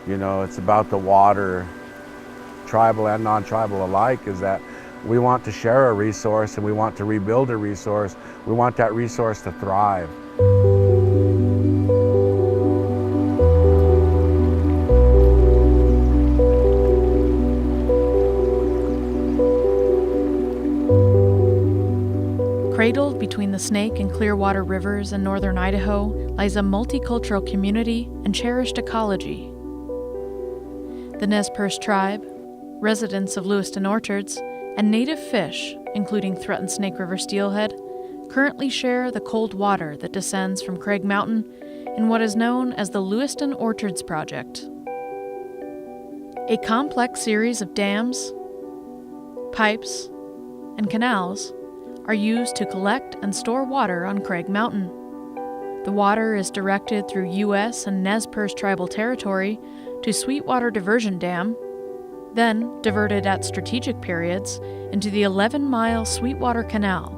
You know, it's about the water, tribal and non-tribal alike, is that we want to share a resource and we want to rebuild a resource. We want that resource to thrive. Cradled between the Snake and Clearwater rivers in northern Idaho lies a multicultural community and cherished ecology. The Nez Perce tribe, residents of Lewiston Orchards, and native fish, including threatened Snake River steelhead, currently share the cold water that descends from Craig Mountain in what is known as the Lewiston Orchards Project. A complex series of dams, pipes, and canals are used to collect and store water on Craig Mountain. The water is directed through U.S. and Nez Perce tribal territory to Sweetwater Diversion Dam, then diverted at strategic periods into the 11-mile Sweetwater Canal,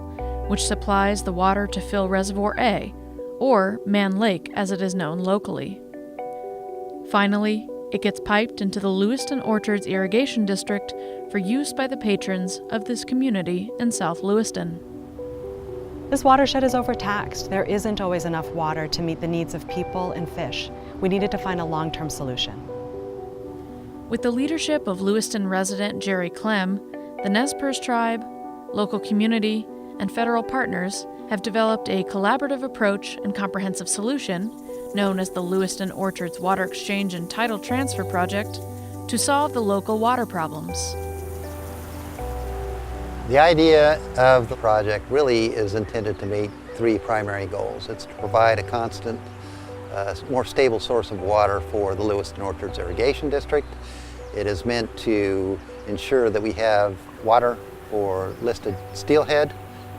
which supplies the water to fill Reservoir A, or Man Lake as it is known locally. Finally, it gets piped into the Lewiston Orchards Irrigation District for use by the patrons of this community in South Lewiston. This watershed is overtaxed. There isn't always enough water to meet the needs of people and fish. We needed to find a long-term solution. With the leadership of Lewiston resident Jerry Clem, the Nez Perce tribe, local community, and federal partners have developed a collaborative approach and comprehensive solution known as the Lewiston Orchards Water Exchange and Title Transfer Project to solve the local water problems. The idea of the project really is intended to meet three primary goals. It's to provide a constant, more stable source of water for the Lewiston Orchards Irrigation District. It is meant to ensure that we have water for listed steelhead,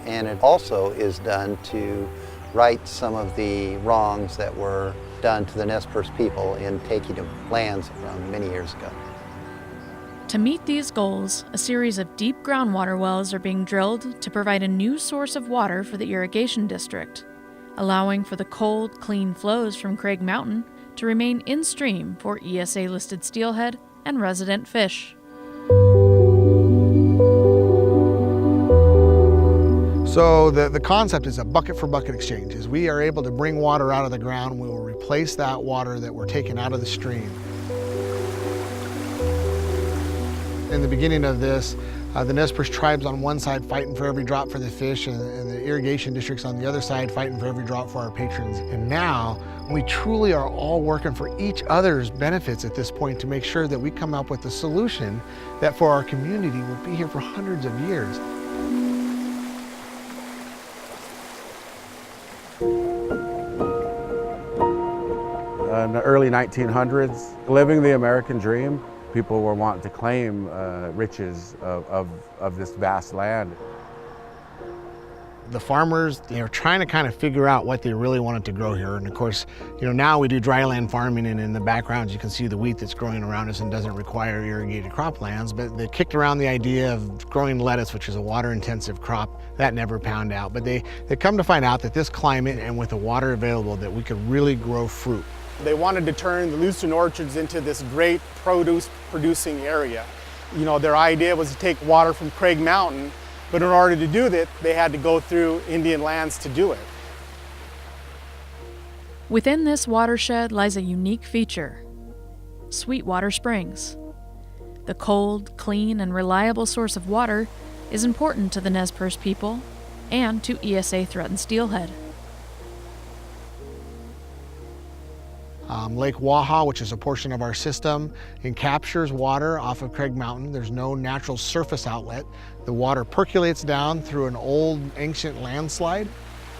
and it also is done to right some of the wrongs that were done to the Nez Perce people in taking of lands from many years ago. To meet these goals, a series of deep groundwater wells are being drilled to provide a new source of water for the irrigation district, allowing for the cold, clean flows from Craig Mountain to remain in stream for ESA-listed steelhead and resident fish. So the concept is a bucket for bucket exchange. As we are able to bring water out of the ground, we will replace that water that we're taking out of the stream. In the beginning of this, the Nez Perce tribe's on one side fighting for every drop for the fish, and the irrigation district's on the other side fighting for every drop for our patrons. And now we truly are all working for each other's benefits at this point to make sure that we come up with a solution that for our community will be here for hundreds of years. In the early 1900s, living the American dream, people were wanting to claim riches of this vast land. The farmers, they were trying to kind of figure out what they really wanted to grow here. And of course, now we do dryland farming, and in the background you can see the wheat that's growing around us and doesn't require irrigated croplands. But they kicked around the idea of growing lettuce, which is a water-intensive crop. That never panned out. But they come to find out that this climate and with the water available, that we could really grow fruit. They wanted to turn the Lewiston Orchards into this great produce-producing area. Their idea was to take water from Craig Mountain, but in order to do that, they had to go through Indian lands to do it. Within this watershed lies a unique feature: Sweetwater Springs. The cold, clean, and reliable source of water is important to the Nez Perce people and to ESA-threatened steelhead. Lake Waha, which is a portion of our system, and captures water off of Craig Mountain. There's no natural surface outlet. The water percolates down through an old ancient landslide.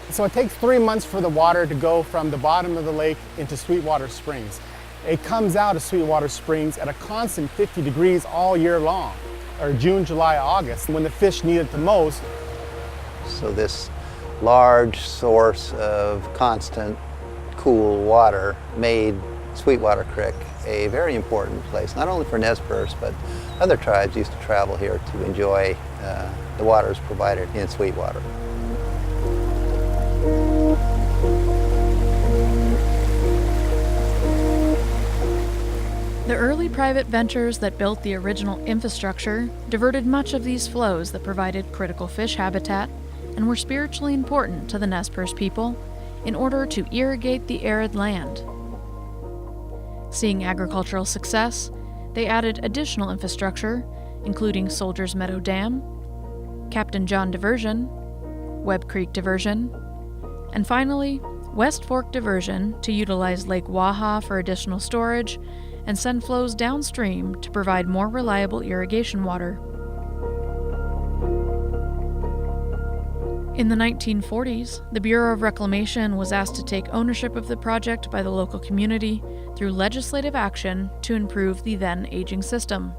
So it takes 3 months for the water to go from the bottom of the lake into Sweetwater Springs. It comes out of Sweetwater Springs at a constant 50 degrees all year long, or June, July, August, when the fish need it the most. So this large source of constant cool water made Sweetwater Creek a very important place, not only for Nez Perce, but other tribes used to travel here to enjoy the waters provided in Sweetwater. The The early private ventures that built the original infrastructure diverted much of these flows that provided critical fish habitat and were spiritually important to the Nez Perce people in order to irrigate the arid land. Seeing agricultural success, they added additional infrastructure, including Soldiers Meadow Dam, Captain John Diversion, Webb Creek Diversion, and finally, West Fork Diversion to utilize Lake Waha for additional storage and send flows downstream to provide more reliable irrigation water. In the 1940s, the Bureau of Reclamation was asked to take ownership of the project by the local community through legislative action to improve the then aging system.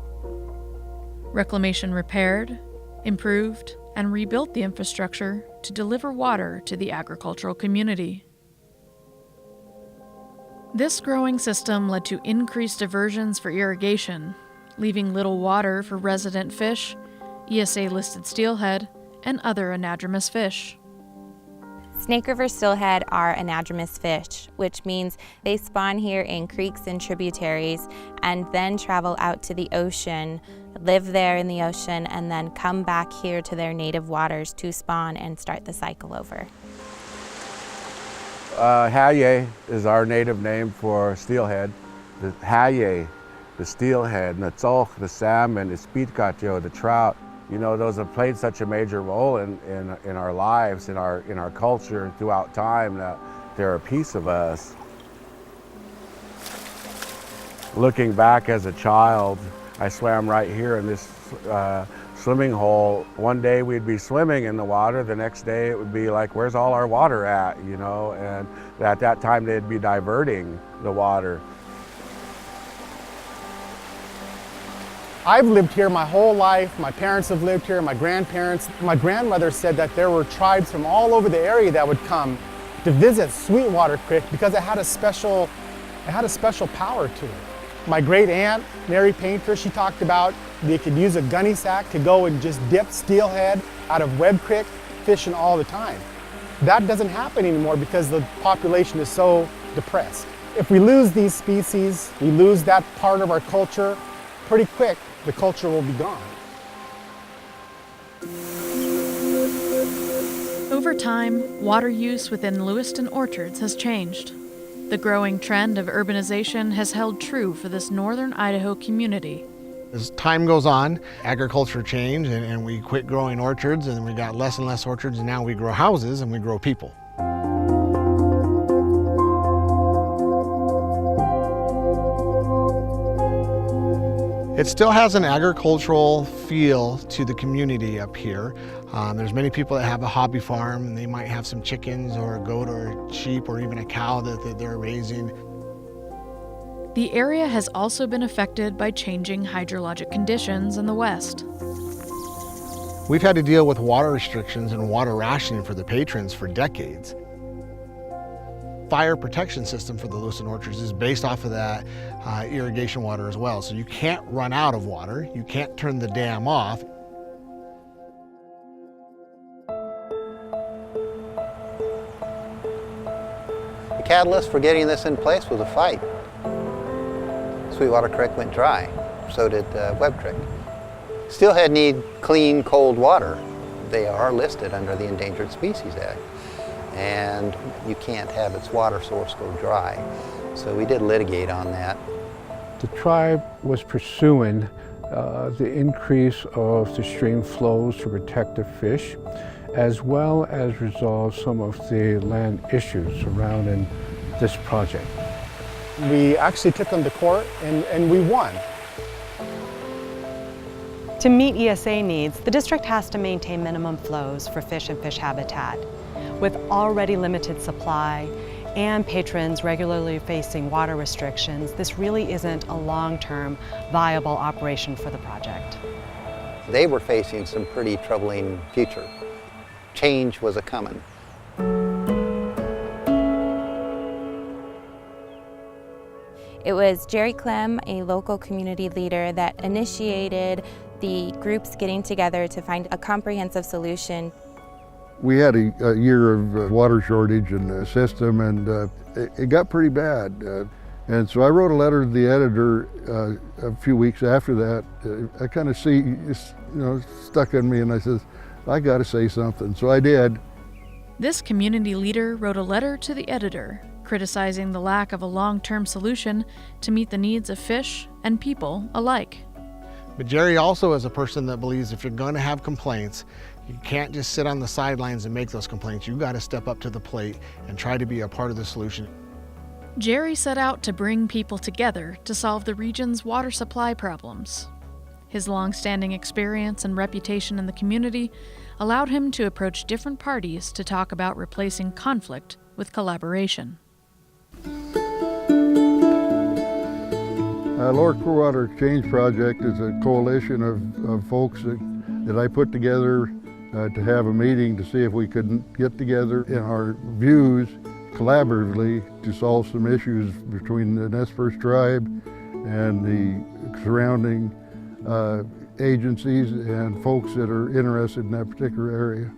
Reclamation repaired, improved, and rebuilt the infrastructure to deliver water to the agricultural community. This growing system led to increased diversions for irrigation, leaving little water for resident fish, ESA-listed steelhead, and other anadromous fish. Snake River steelhead are anadromous fish, which means they spawn here in creeks and tributaries and then travel out to the ocean, live there in the ocean, and then come back here to their native waters to spawn and start the cycle over. Haye is our native name for steelhead. The Haye, the steelhead, Natzolch, the salmon, the Spitkacho, the trout. You know, those have played such a major role in our lives, in our culture throughout time, that they're a piece of us. Looking back as a child, I swam right here in this swimming hole. One day we'd be swimming in the water, the next day it would be like, where's all our water at, you know? And at that time they'd be diverting the water. I've lived here my whole life. My parents have lived here, my grandparents. My grandmother said that there were tribes from all over the area that would come to visit Sweetwater Creek because it had a special power to it. My great aunt, Mary Painter, she talked about they could use a gunny sack to go and just dip steelhead out of Webb Creek, fishing all the time. That doesn't happen anymore because the population is so depressed. If we lose these species, we lose that part of our culture, pretty quick, the culture will be gone. Over time, water use within Lewiston Orchards has changed. The growing trend of urbanization has held true for this northern Idaho community. As time goes on, agriculture changed and we quit growing orchards and we got less and less orchards, and now we grow houses and we grow people. It still has an agricultural feel to the community up here. There's many people that have a hobby farm, and they might have some chickens or a goat or a sheep or even a cow that they're raising. The area has also been affected by changing hydrologic conditions in the west. We've had to deal with water restrictions and water rationing for the patrons for decades. Fire protection system for the Lewiston Orchards is based off of that irrigation water as well. So you can't run out of water, you can't turn the dam off. The catalyst for getting this in place was a fight. Sweetwater Creek went dry, so did Webb Creek. Steelhead need clean, cold water. They are listed under the Endangered Species Act, and you can't have its water source go dry. So we did litigate on that. The tribe was pursuing the increase of the stream flows to protect the fish, as well as resolve some of the land issues surrounding this project. We actually took them to court and we won. To meet ESA needs, the district has to maintain minimum flows for fish and fish habitat. With already limited supply and patrons regularly facing water restrictions, this really isn't a long-term viable operation for the project. They were facing some pretty troubling future. Change was a-coming. It was Jerry Clem, a local community leader, that initiated the groups getting together to find a comprehensive solution. We had a year of water shortage in the system, and it got pretty bad. And so I wrote a letter to the editor a few weeks after that. I kind of stuck in me, and I said, I got to say something. So I did. This community leader wrote a letter to the editor, criticizing the lack of a long-term solution to meet the needs of fish and people alike. But Jerry also is a person that believes if you're going to have complaints, you can't just sit on the sidelines and make those complaints. You got to step up to the plate and try to be a part of the solution. Jerry set out to bring people together to solve the region's water supply problems. His long-standing experience and reputation in the community allowed him to approach different parties to talk about replacing conflict with collaboration. Lower Clearwater Exchange Project is a coalition of folks that I put together to have a meeting to see if we could get together in our views collaboratively to solve some issues between the Nez Perce tribe and the surrounding agencies and folks that are interested in that particular area.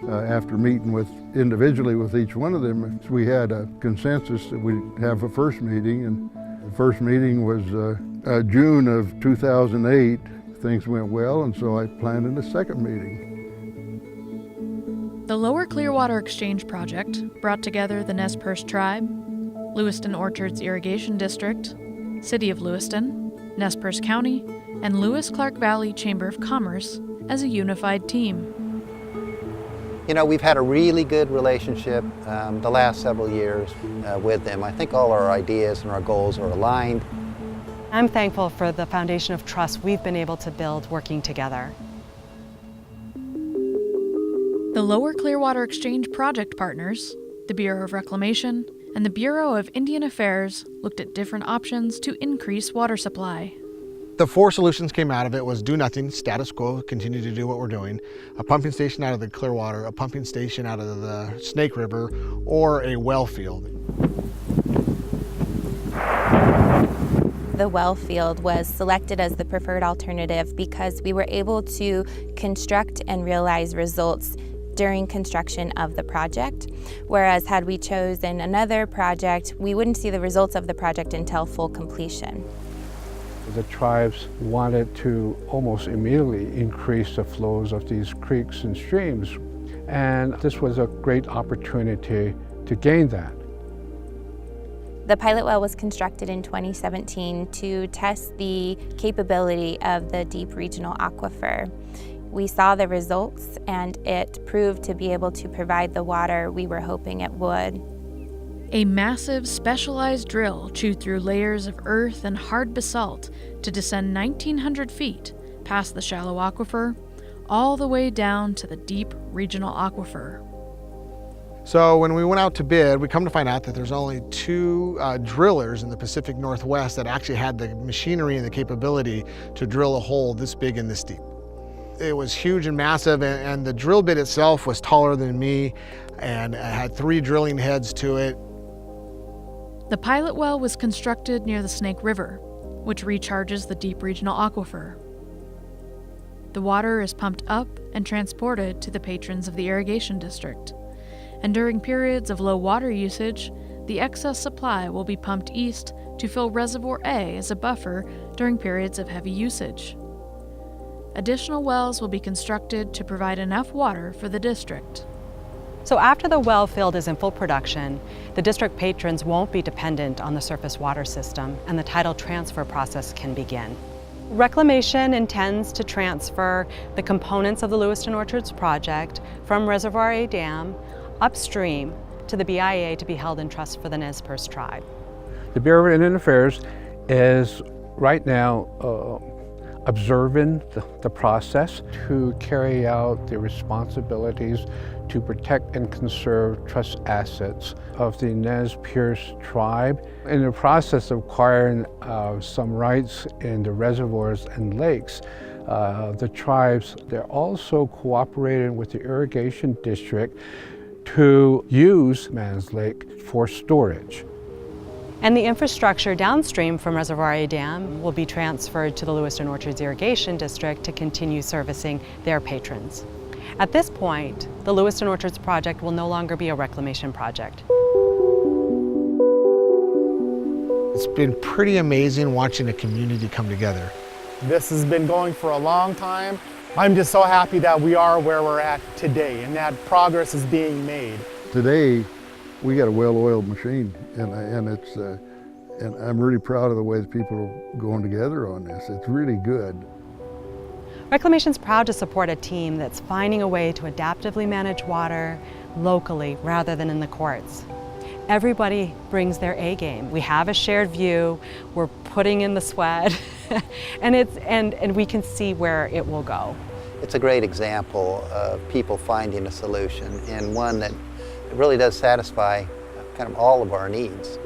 After meeting individually with each one of them, we had a consensus that we'd have a first meeting, and the first meeting was June of 2008. Things went well, and so I planned a second meeting. The Lower Clearwater Exchange Project brought together the Nez Perce tribe, Lewiston Orchards Irrigation District, City of Lewiston, Nez Perce County, and Lewis-Clark Valley Chamber of Commerce as a unified team. You know, we've had a really good relationship the last several years with them. I think all our ideas and our goals are aligned. I'm thankful for the foundation of trust we've been able to build working together. The Lower Clearwater Exchange Project partners, the Bureau of Reclamation, and the Bureau of Indian Affairs looked at different options to increase water supply. The 4 solutions came out of it was do nothing, status quo, continue to do what we're doing, a pumping station out of the Clearwater, a pumping station out of the Snake River, or a well field. The well field was selected as the preferred alternative because we were able to construct and realize results during construction of the project, whereas had we chosen another project, we wouldn't see the results of the project until full completion. The tribes wanted to almost immediately increase the flows of these creeks and streams, and this was a great opportunity to gain that. The pilot well was constructed in 2017 to test the capability of the deep regional aquifer. We saw the results, and it proved to be able to provide the water we were hoping it would. A massive specialized drill chewed through layers of earth and hard basalt to descend 1,900 feet past the shallow aquifer, all the way down to the deep regional aquifer. So when we went out to bid, we come to find out that there's only 2 drillers in the Pacific Northwest that actually had the machinery and the capability to drill a hole this big and this deep. It was huge and massive, and the drill bit itself was taller than me and had 3 drilling heads to it. The pilot well was constructed near the Snake River, which recharges the deep regional aquifer. The water is pumped up and transported to the patrons of the irrigation district, and during periods of low water usage, the excess supply will be pumped east to fill Reservoir A as a buffer during periods of heavy usage. Additional wells will be constructed to provide enough water for the district. So after the well field is in full production, the district patrons won't be dependent on the surface water system, and the title transfer process can begin. Reclamation intends to transfer the components of the Lewiston Orchards Project from Reservoir A Dam upstream to the BIA to be held in trust for the Nez Perce tribe. The Bureau of Indian Affairs is right now observing the process to carry out the responsibilities to protect and conserve trust assets of the Nez Perce tribe. In the process of acquiring some rights in the reservoirs and lakes, the tribes, they're also cooperating with the irrigation district to use Mans Lake for storage. And the infrastructure downstream from Reservoir A Dam will be transferred to the Lewiston Orchards Irrigation District to continue servicing their patrons. At this point, the Lewiston Orchards Project will no longer be a reclamation project. It's been pretty amazing watching the community come together. This has been going for a long time. I'm just so happy that we are where we're at today and that progress is being made. Today, we got a well-oiled machine, and I'm really proud of the way that people are going together on this. It's really good. Reclamation's proud to support a team that's finding a way to adaptively manage water locally rather than in the courts. Everybody brings their A game. We have a shared view, we're putting in the sweat, and we can see where it will go. It's a great example of people finding a solution, and one that really does satisfy kind of all of our needs.